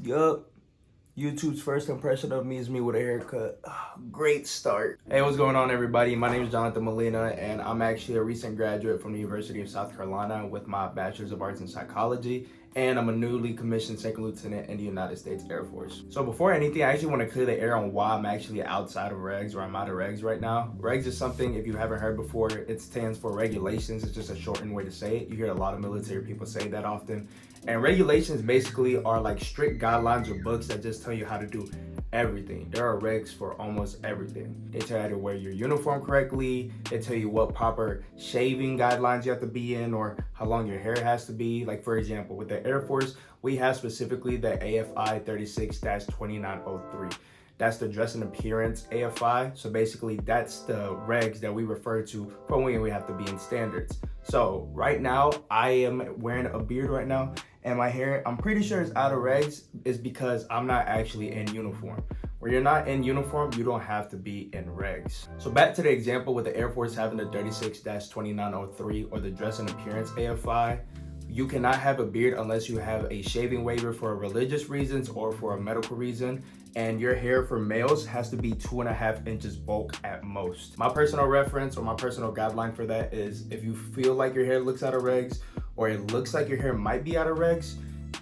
Yup. YouTube's first impression of me is me with a haircut. Great start. Hey, what's going on, everybody? My name is Jonathan Molina, and I'm actually a recent graduate from the University of South Carolina with my Bachelor's of Arts in Psychology, and I'm a newly commissioned second lieutenant in the United States Air Force. So before anything, I actually want to clear the air on why I'm actually outside of Regs, or I'm out of Regs right now. Regs is something, if you haven't heard before, it stands for regulations. It's just a shortened way to say it. You hear a lot of military people say that often. And regulations basically are like strict guidelines or books that just tell you how to do everything. There are regs for almost everything. They tell you how to wear your uniform correctly. They tell you what proper shaving guidelines you have to be in, or how long your hair has to be. Like, for example, with the Air Force, we have specifically the AFI 36-2903. That's the dress and appearance AFI. So basically that's the regs that we refer to for when we have to be in standards. So right now I am wearing a beard right now, and my hair, I'm pretty sure it's out of regs, is because I'm not actually in uniform. Where you're not in uniform, you don't have to be in regs. So back to the example with the Air Force having the 36-2903 or the dress and appearance AFI. You cannot have a beard unless you have a shaving waiver for religious reasons or for a medical reason. And your hair for males has to be 2.5 inches bulk at most. My personal reference or my personal guideline for that is, if you feel like your hair looks out of regs, or it looks like your hair might be out of regs,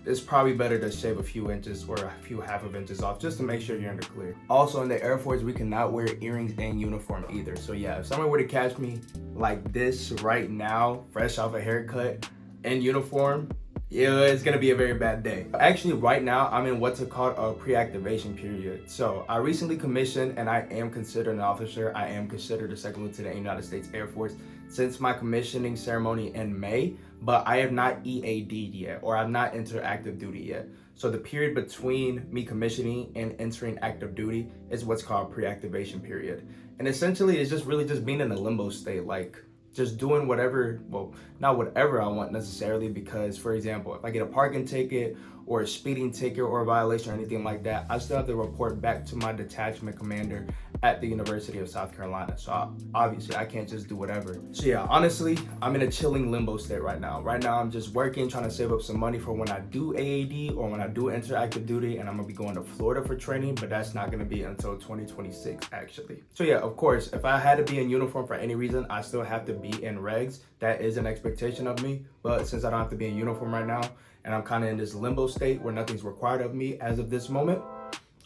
it's probably better to shave a few inches or a few half of inches off, just to make sure you're in the clear. Also, in the Air Force, we cannot wear earrings in uniform either. So yeah, if someone were to catch me like this right now, fresh off a haircut, in uniform, yeah, it's gonna be a very bad day. Actually, right now, I'm in what's called a pre-activation period. So I recently commissioned, and I am considered an officer. I am considered a second lieutenant in the United States Air Force since my commissioning ceremony in May, but I have not EAD'd yet, or I've not entered active duty yet. So the period between me commissioning and entering active duty is what's called pre-activation period. And essentially, it's just really just being in a limbo state, like just doing whatever, well, not whatever I want necessarily, because, for example, if I get a parking ticket or a speeding ticket or a violation or anything like that, I still have to report back to my detachment commander at the University of South Carolina. So obviously I can't just do whatever. So yeah, honestly, I'm in a chilling limbo state right now. Right now, I'm just working, trying to save up some money for when I do AAD or when I do enter active duty, and I'm gonna be going to Florida for training, but that's not gonna be until 2026 actually. So yeah, of course, if I had to be in uniform for any reason, I still have to be in regs. That is an expectation of me, but since I don't have to be in uniform right now, and I'm kind of in this limbo state where nothing's required of me as of this moment,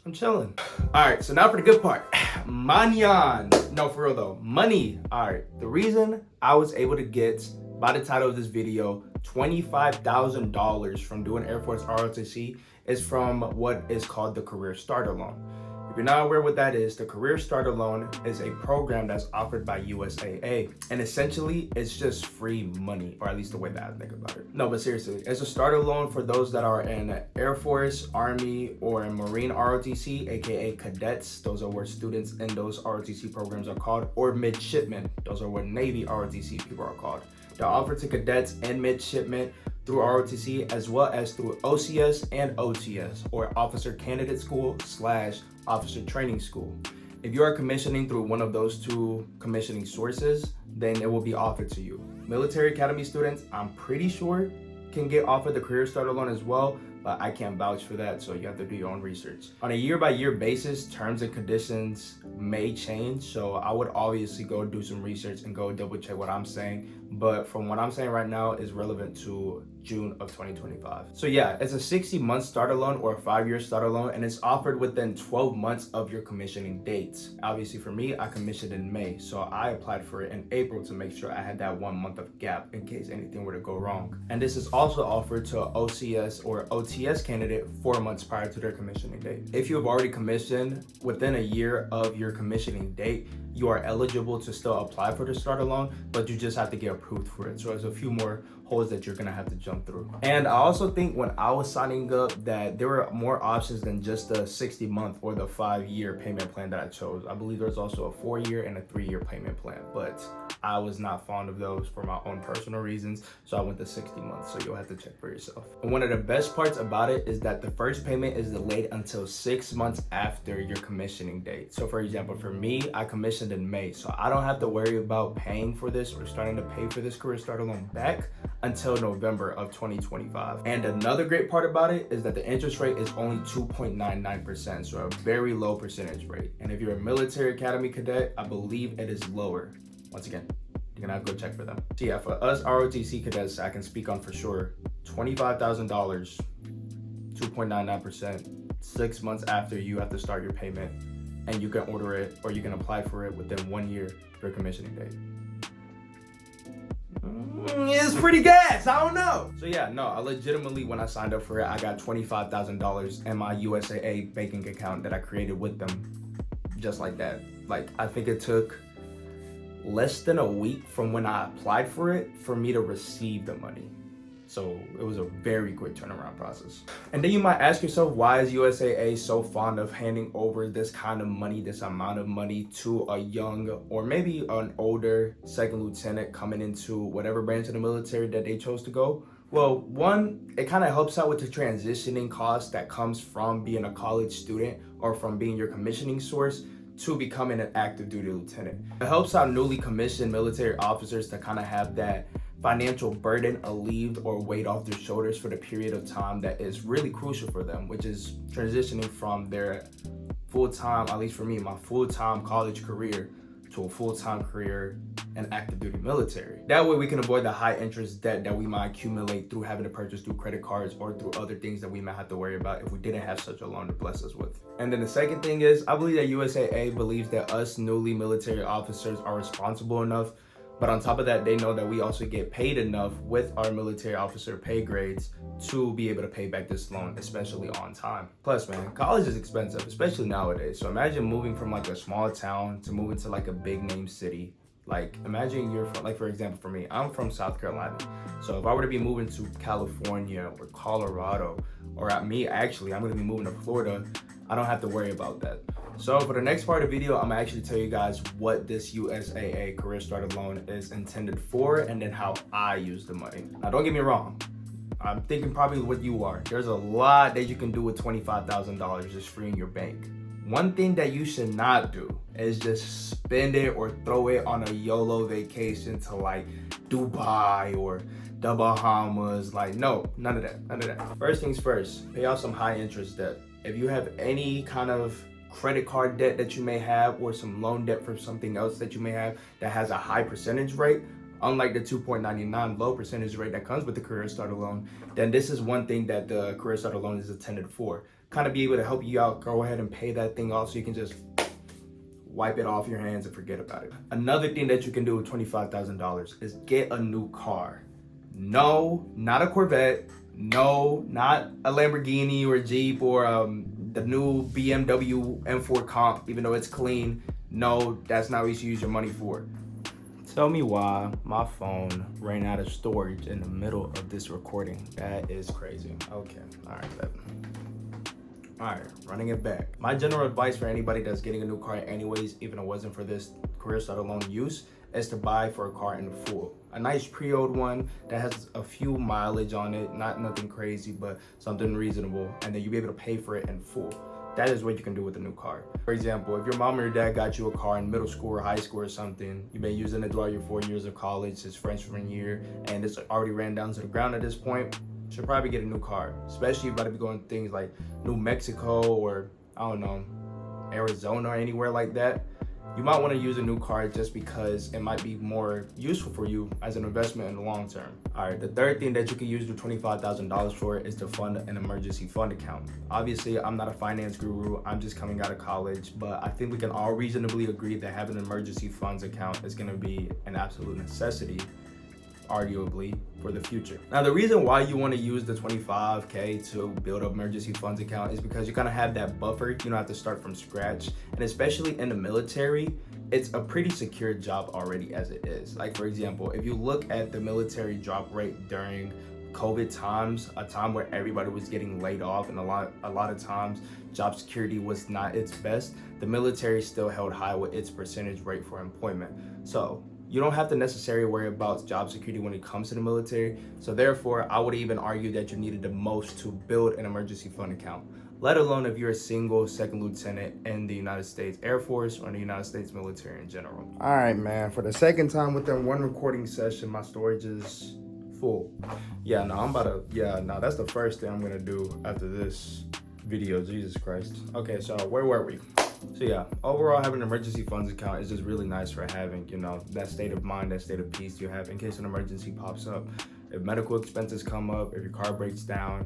I'm chilling. All right, so now for the good part. Manyan. No, for real though, money. All right, the reason I was able to get, by the title of this video, $25,000 from doing Air Force ROTC is from what is called the Career Starter Loan. If you're not aware what that is, the Career Starter Loan is a program that's offered by USAA. And essentially, it's just free money, or at least the way that I think about it. No, but seriously, it's a starter loan for those that are in Air Force, Army, or in Marine ROTC, aka cadets. Those are what students in those ROTC programs are called, or midshipmen. Those are what Navy ROTC people are called. They're offered to cadets and midshipmen through ROTC, as well as through OCS and OTS, or Officer Candidate School / Officer Training School. If you are commissioning through one of those two commissioning sources, then it will be offered to you. Military Academy students, I'm pretty sure, can get offered the Career Starter Loan as well, but I can't vouch for that, so you have to do your own research. On a year-by-year basis, terms and conditions may change, so I would obviously go do some research and go double-check what I'm saying, but from what I'm saying right now is relevant to June of 2025. So yeah, it's a 60-month starter loan or a 5-year starter loan, and it's offered within 12 months of your commissioning dates. Obviously for me, I commissioned in May, so I applied for it in April to make sure I had that 1 month of gap in case anything were to go wrong. And this is also offered to an OCS or OTS candidate 4 months prior to their commissioning date. If you have already commissioned within a year of your commissioning date, you are eligible to still apply for the starter loan, but you just have to get approved for it. So there's a few more holes that you're gonna have to jump through. And I also think when I was signing up that there were more options than just the 60-month or the 5-year payment plan that I chose. I believe there's also a 4-year and a 3-year payment plan, but I was not fond of those for my own personal reasons, so I went to 60 months, so you'll have to check for yourself. And one of the best parts about it is that the first payment is delayed until 6 months after your commissioning date. So for example, for me, I commissioned in May, so I don't have to worry about paying for this or starting to pay for this Career Starter Loan back until November of 2025. And another great part about it is that the interest rate is only 2.99%, so a very low percentage rate. And if you're a military academy cadet, I believe it is lower. Once again, you're gonna have to go check for them. So yeah, for us ROTC cadets, I can speak on for sure, $25,000, 2.99%, 6 months after you have to start your payment, and you can order it or you can apply for it within 1 year for commissioning date. It's pretty gas, I don't know. So yeah, no, I legitimately, when I signed up for it, I got $25,000 in my USAA banking account that I created with them, just like that. Like, I think it took less than a week from when I applied for it for me to receive the money. So it was a very quick turnaround process. And then you might ask yourself, why is USAA so fond of handing over this kind of money, this amount of money to a young or maybe an older second lieutenant coming into whatever branch of the military that they chose to go? Well, one, it kind of helps out with the transitioning cost that comes from being a college student or from being your commissioning source to becoming an active duty lieutenant. It helps out newly commissioned military officers to kind of have that financial burden alleviated or weight off their shoulders for the period of time that is really crucial for them, which is transitioning from their full-time, at least for me, my full-time college career to a full-time career in active duty military. That way we can avoid the high interest debt that we might accumulate through having to purchase through credit cards or through other things that we might have to worry about if we didn't have such a loan to bless us with. And then the second thing is, I believe that USAA believes that us newly military officers are responsible enough. But on top of that, they know that we also get paid enough with our military officer pay grades to be able to pay back this loan, especially on time. Plus, man, college is expensive, especially nowadays. So imagine moving from like a small town to moving to like a big name city. Like, imagine you're from, like, for example, for me, I'm from South Carolina. So if I were to be moving to California or Colorado, or I'm gonna be moving to Florida, I don't have to worry about that. So for the next part of the video, I'm gonna actually tell you guys what this USAA Career Starter Loan is intended for and then how I use the money. Now, don't get me wrong. I'm thinking probably what you are. There's a lot that you can do with $25,000 just free in your bank. One thing that you should not do is just spend it or throw it on a YOLO vacation to like Dubai or the Bahamas. Like, no, none of that. First things first, pay off some high interest debt. If you have any kind of credit card debt that you may have or some loan debt for something else that you may have that has a high percentage rate, unlike the 2.99 low percentage rate that comes with the Career Starter Loan, then this is one thing that the Career Starter Loan is intended for. Kind of be able to help you out, go ahead and pay that thing off so you can just wipe it off your hands and forget about it. Another thing that you can do with $25,000 is get a new car. No, not a Corvette. No, not a Lamborghini or a Jeep or the new BMW M4 Comp, even though it's clean. No, that's not what you use your money for. Tell me why my phone ran out of storage in the middle of this recording. That is crazy. Okay, all right, running it back. My general advice for anybody that's getting a new car anyways, even if it wasn't for this Career Starter Loan use, is to buy for a car in full. A nice pre-owned one that has a few mileage on it, not nothing crazy, but something reasonable, and then you'll be able to pay for it in full. That is what you can do with a new car. For example, if your mom or your dad got you a car in middle school or high school or something, you've been using it throughout your 4 years of college, it's freshman year, and it's already ran down to the ground at this point, you should probably get a new car. Especially if you're about to be going to things like New Mexico or, I don't know, Arizona or anywhere like that. You might want to use a new car just because it might be more useful for you as an investment in the long term. All right, the third thing that you can use the $25,000 for is to fund an emergency fund account. Obviously, I'm not a finance guru, I'm just coming out of college, but I think we can all reasonably agree that having an emergency funds account is going to be an absolute necessity, arguably, for the future. Now, the reason why you want to use the $25K to build an emergency funds account is because you kind of have that buffer. You don't have to start from scratch. And especially in the military, it's a pretty secure job already as it is. Like, for example, if you look at the military drop rate during COVID times, a time where everybody was getting laid off and a lot of times job security was not its best, the military still held high with its percentage rate for employment. So you don't have to necessarily worry about job security when it comes to the military. So therefore, I would even argue that you needed the most to build an emergency fund account, let alone if you're a single second lieutenant in the United States Air Force or in the United States military in general. All right, man, for the second time within one recording session, my storage is full. Yeah, no, that's the first thing I'm gonna do after this video. Jesus Christ. Okay, so where were we? So yeah, overall, having an emergency funds account is just really nice for having, you know, that state of mind, that state of peace you have in case an emergency pops up. If medical expenses come up, if your car breaks down,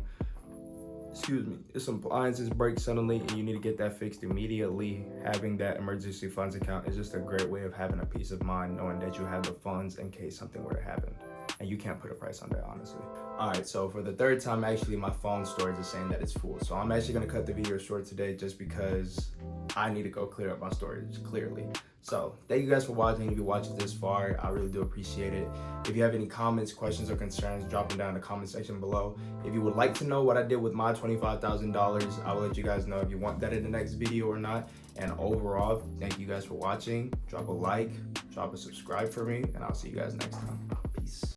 if some appliances break suddenly and you need to get that fixed immediately, having that emergency funds account is just a great way of having a peace of mind, knowing that you have the funds in case something were to happen. And you can't put a price on that, honestly. All right, so for the third time, actually, my phone storage is saying that it's full. So I'm actually gonna cut the video short today just because I need to go clear up my storage, clearly. So thank you guys for watching. If you watched this far, I really do appreciate it. If you have any comments, questions, or concerns, drop them down in the comment section below. If you would like to know what I did with my $25,000, I will let you guys know if you want that in the next video or not. And overall, thank you guys for watching. Drop a like, drop a subscribe for me, and I'll see you guys next time. Peace.